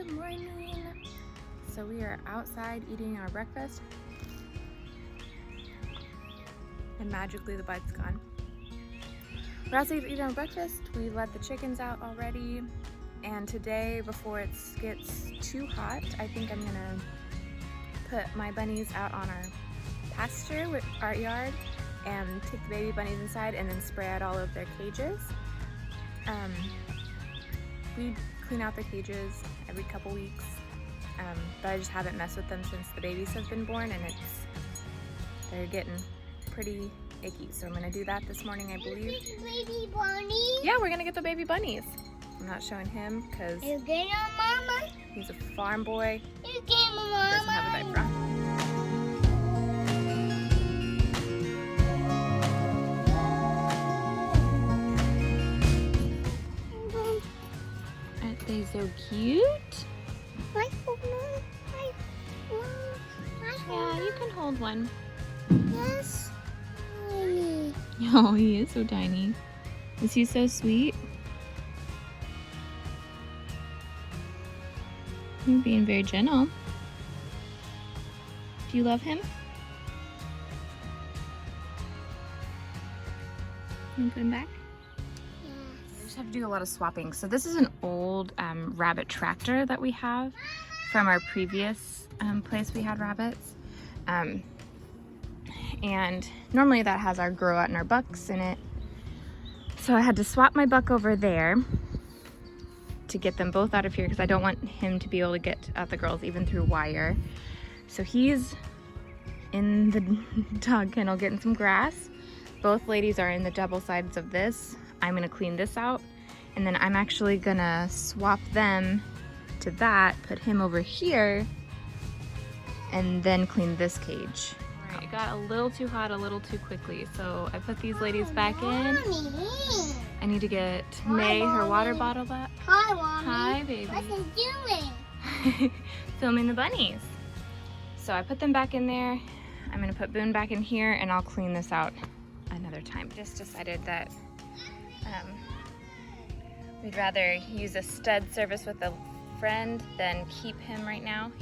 Good morning. So we are outside eating our breakfast, and magically the bite's gone. We're outside eating our breakfast. We let the chickens out already, and today, before it gets too hot, I think I'm gonna put my bunnies out on our pasture with our yard and take the baby bunnies inside and then spray out all of their cages. We clean out the cages every couple weeks, but I just haven't messed with them since the babies have been born, and they're getting pretty icky. So I'm gonna do that this morning, I believe. Baby bunny? Yeah, we're gonna get the baby bunnies. I'm not showing him because You get him, Mama? he's a farm boy. You get him, He Mama? doesn't have a diaper on. Aren't they so cute? Yeah, you can hold one. Yes. Mommy. Oh, he is so tiny. Is he so sweet? You're being very gentle. Do you love him? You want to put him back? I just have to do a lot of swapping. So this is an old rabbit tractor that we have from our previous place we had rabbits. And normally that has our grow out and our bucks in it. So I had to swap my buck over there to get them both out of here because I don't want him to be able to get at the girls even through wire. So he's in the dog kennel getting some grass. Both ladies are in the double sides of this. I'm gonna clean this out, and then I'm actually gonna swap them to that, put him over here, and then clean this cage. All right, it got a little too hot a little too quickly, so I put these ladies back in. Mommy. I need to get May her water bottle back. Hi, Mommy. Hi, baby. What's he doing? Filming the bunnies. So I put them back in there. I'm gonna put Boone back in here, and I'll clean this out another time. Just decided that we'd rather use a stud service with a friend than keep him right now.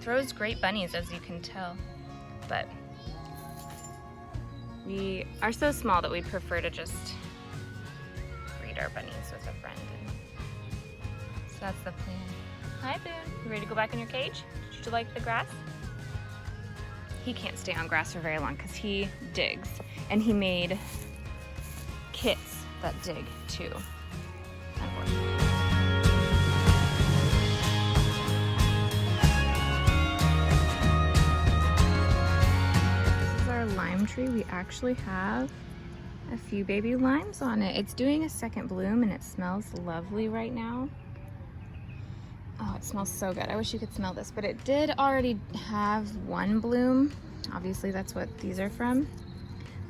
Throws great bunnies, as you can tell, but we are so small that we'd prefer to just breed our bunnies with a friend. So that's the plan. Hi, Boone. You ready to go back in your cage? Did you like the grass? He can't stay on grass for very long because he digs, and he made kits that dig too, unfortunately. This is our lime tree. We actually have a few baby limes on it. It's doing a second bloom, and it smells lovely right now. Oh, it smells so good. I wish you could smell this, but it did already have one bloom. Obviously, that's what these are from.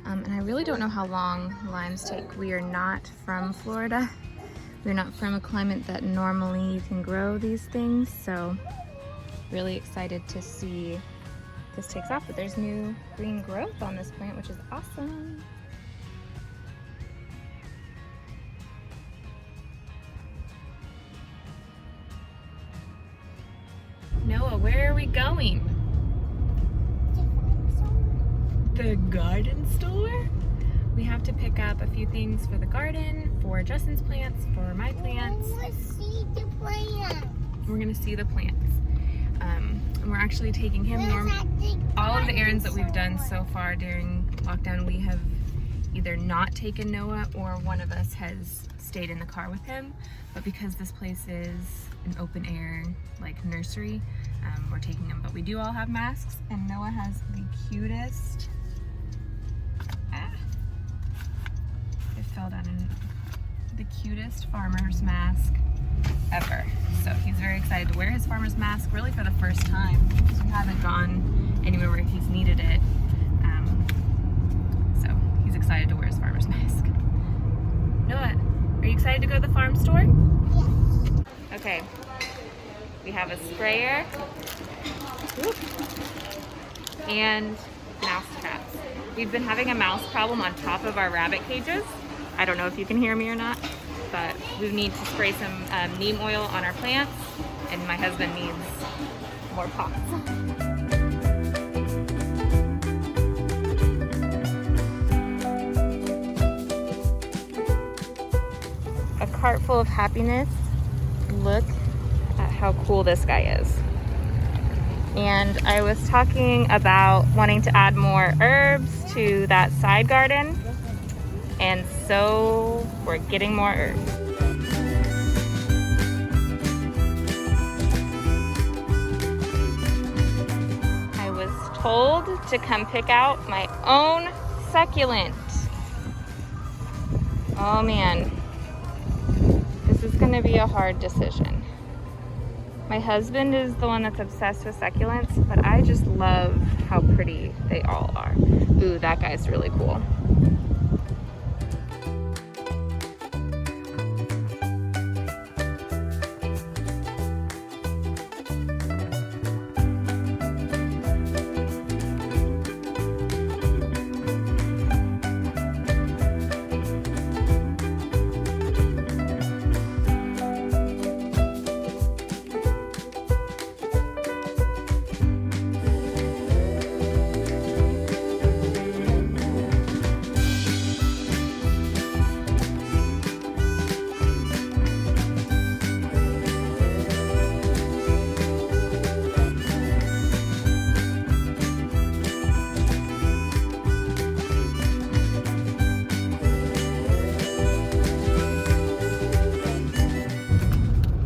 And I really don't know how long limes take. We are not from Florida. We're not from a climate that normally you can grow these things, so really excited to see this takes off. But there's new green growth on this plant, which is awesome. Noah, where are we going? The garden store? We have to pick up a few things for the garden, for Justin's plants, for my plants. Let's see the plant. We're gonna see the plants. And we're actually taking him all of the errands that we've done so far during lockdown, we have either not taken Noah or one of us has stayed in the car with him. But because this place is an open air, like nursery, we're taking him. But we do all have masks, and Noah has the cutest, it fell down in the cutest farmer's mask ever. So he's very excited to wear his farmer's mask, really for the first time, because we haven't gone anywhere where he's needed it. So he's excited to wear his farmer's mask. Noah, are you excited to go to the farm store? Yes. Okay, we have a sprayer. Whoop. And mouse traps. We've been having a mouse problem on top of our rabbit cages. I don't know if you can hear me or not, but we need to spray some neem oil on our plants and my husband needs more pots. A cart full of happiness. Look at how cool this guy is. And I was talking about wanting to add more herbs to that side garden. And so we're getting more herbs. I was told to come pick out my own succulent. Oh man, this is gonna be a hard decision. My husband is the one that's obsessed with succulents, but I just love how pretty they all are. Ooh, that guy's really cool.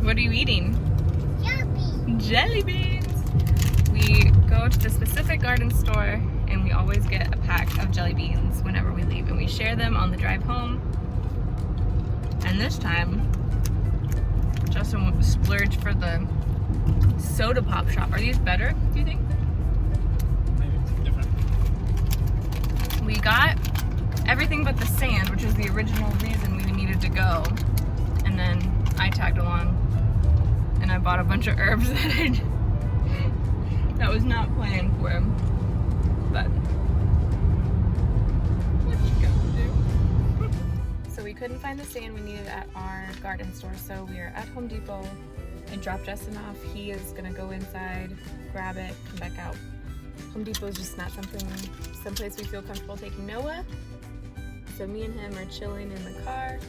What are you eating? Jelly beans. We go to the specific garden store and we always get a pack of jelly beans whenever we leave, and we share them on the drive home. And this time, Justin splurged for the soda pop shop. Are these better, do you think? Maybe it's different. We got everything but the sand, which was the original reason we needed to go. And then I tagged along and I bought a bunch of herbs that was not planned for him. But what you gonna do? So we couldn't find the sand we needed at our garden store, so we are at Home Depot. I dropped Justin off. He is gonna go inside, grab it, come back out. Home Depot is just not someplace we feel comfortable taking Noah. So me and him are chilling in the car.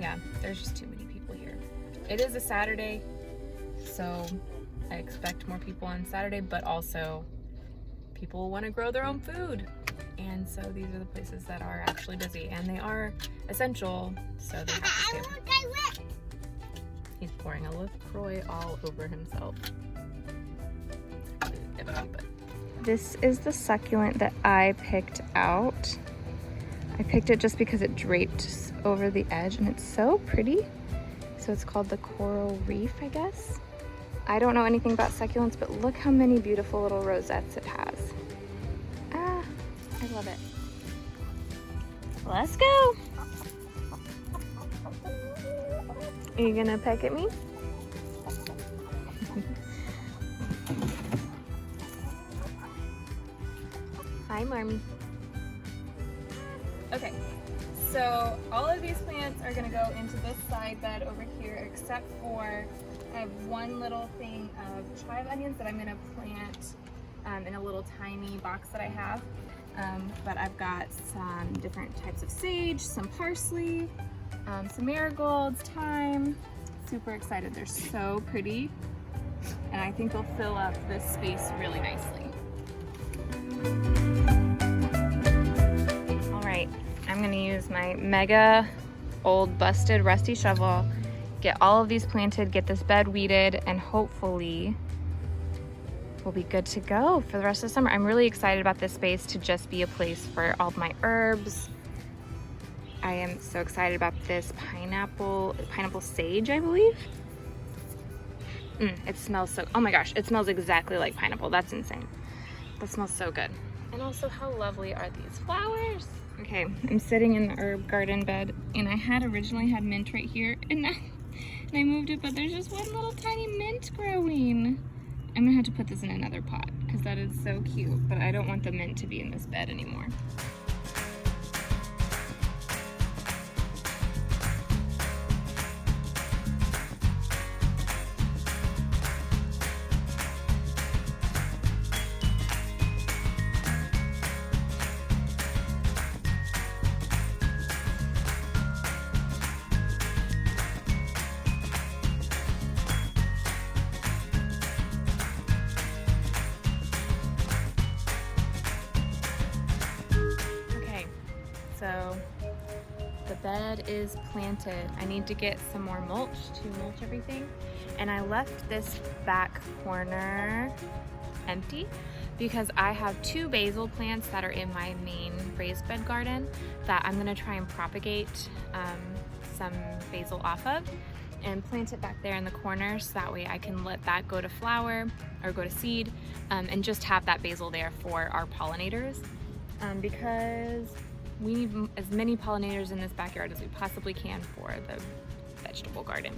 Yeah, there's just too many people here. It is a Saturday, so I expect more people on Saturday, but also people want to grow their own food. And so these are the places that are actually busy, and they are essential, so they have to stay open. He's pouring a LaCroix all over himself. This is the succulent that I picked out. I picked it just because it draped over the edge and it's so pretty. So it's called the coral reef, I guess. I don't know anything about succulents, but look how many beautiful little rosettes it has. Ah, I love it. Let's go. Are you gonna peck at me? Hi, Marmy. Okay, so all of these plants are gonna go into this side bed over here, except for I have one little thing of chive onions that I'm gonna plant in a little tiny box that I have. But I've got some different types of sage, some parsley, some marigolds, thyme. Super excited, they're so pretty. And I think they'll fill up this space really nicely. All right, I'm gonna use my mega old busted rusty shovel, get all of these planted, get this bed weeded, and hopefully we'll be good to go for the rest of the summer. I'm really excited about this space to just be a place for all of my herbs. I am so excited about this pineapple sage, I believe. It smells so, oh my gosh, it smells exactly like pineapple. That's insane. That smells so good. And also, how lovely are these flowers? Okay, I'm sitting in the herb garden bed, and I had originally had mint right here, and I moved it, but there's just one little tiny mint growing. I'm gonna have to put this in another pot because that is so cute, but I don't want the mint to be in this bed anymore. So the bed is planted. I need to get some more mulch to mulch everything. And I left this back corner empty because I have 2 basil plants that are in my main raised bed garden that I'm gonna try and propagate some basil off of and plant it back there in the corner, so that way I can let that go to flower or go to seed, and just have that basil there for our pollinators, because we need as many pollinators in this backyard as we possibly can for the vegetable garden.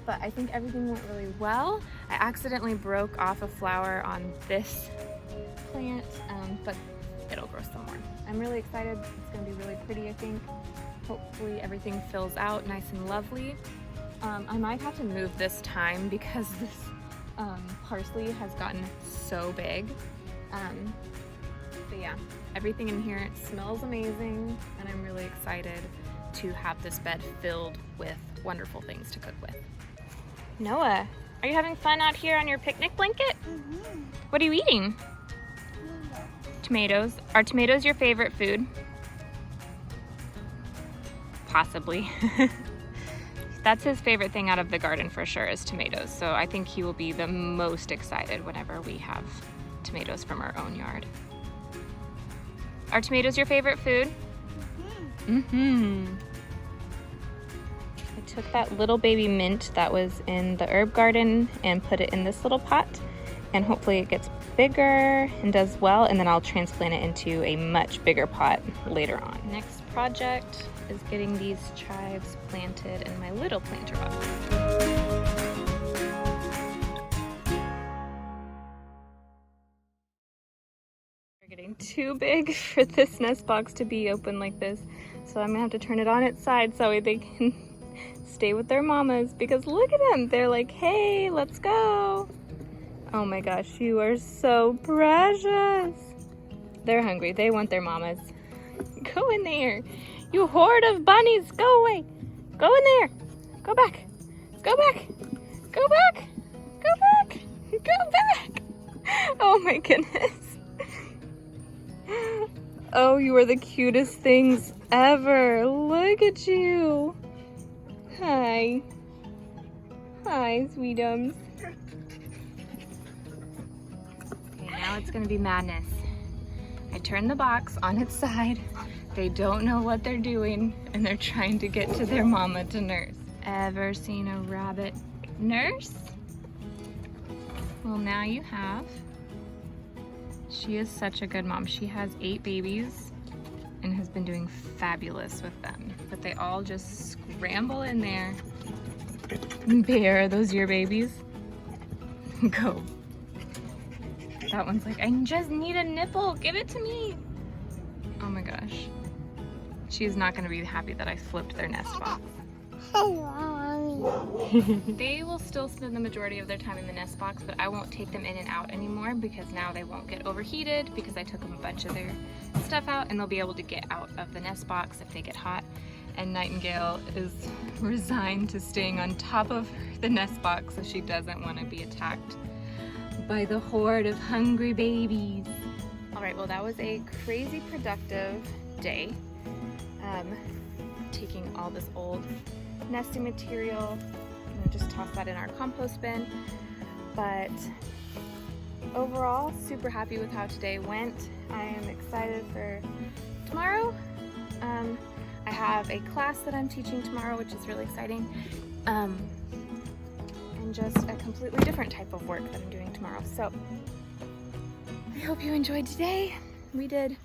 But I think everything went really well. I accidentally broke off a flower on this plant, but it'll grow some more. I'm really excited. It's gonna be really pretty, I think. Hopefully everything fills out nice and lovely. I might have to move this time because this parsley has gotten so big. But yeah, everything in here, it smells amazing, and I'm really excited to have this bed filled with wonderful things to cook with. Noah, are you having fun out here on your picnic blanket? Mm-hmm. What are you eating? Tomatoes. Are tomatoes your favorite food? Possibly. That's his favorite thing out of the garden for sure, is tomatoes. So I think he will be the most excited whenever we have tomatoes from our own yard. Are tomatoes your favorite food? Mm-hmm. I took that little baby mint that was in the herb garden and put it in this little pot, and hopefully it gets bigger and does well, and then I'll transplant it into a much bigger pot later on. Next project is getting these chives planted in my little planter box. They're getting too big for this nest box to be open like this, so I'm gonna have to turn it on its side so they can stay with their mamas, because look at them, they're like, hey, let's go. Oh my gosh, you are so precious. They're hungry, they want their mamas. Go in there. You horde of bunnies, go away. Go in there. Go back. Go back. Go back. Go back. Go back. Oh my goodness. Oh, you are the cutest things ever. Look at you. Hi. Hi, sweetums. Okay, now it's gonna be madness. I turned the box on its side. They don't know what they're doing, and they're trying to get to their mama to nurse. Ever seen a rabbit nurse? Well, now you have. She is such a good mom. She has 8 babies and has been doing fabulous with them. But they all just scramble in there. Bear, are those your babies? Go. That one's like, I just need a nipple. Give it to me. Oh my gosh. She's not going to be happy that I flipped their nest box. They will still spend the majority of their time in the nest box, but I won't take them in and out anymore because now they won't get overheated because I took them a bunch of their stuff out, and they'll be able to get out of the nest box if they get hot. And Nightingale is resigned to staying on top of the nest box so she doesn't want to be attacked by the horde of hungry babies. All right, well, that was a crazy productive day. Taking all this old nesting material, just toss that in our compost bin. But overall, super happy with how today went. I am excited for tomorrow. I have a class that I'm teaching tomorrow, which is really exciting. And just a completely different type of work that I'm doing tomorrow. So I hope you enjoyed today. We did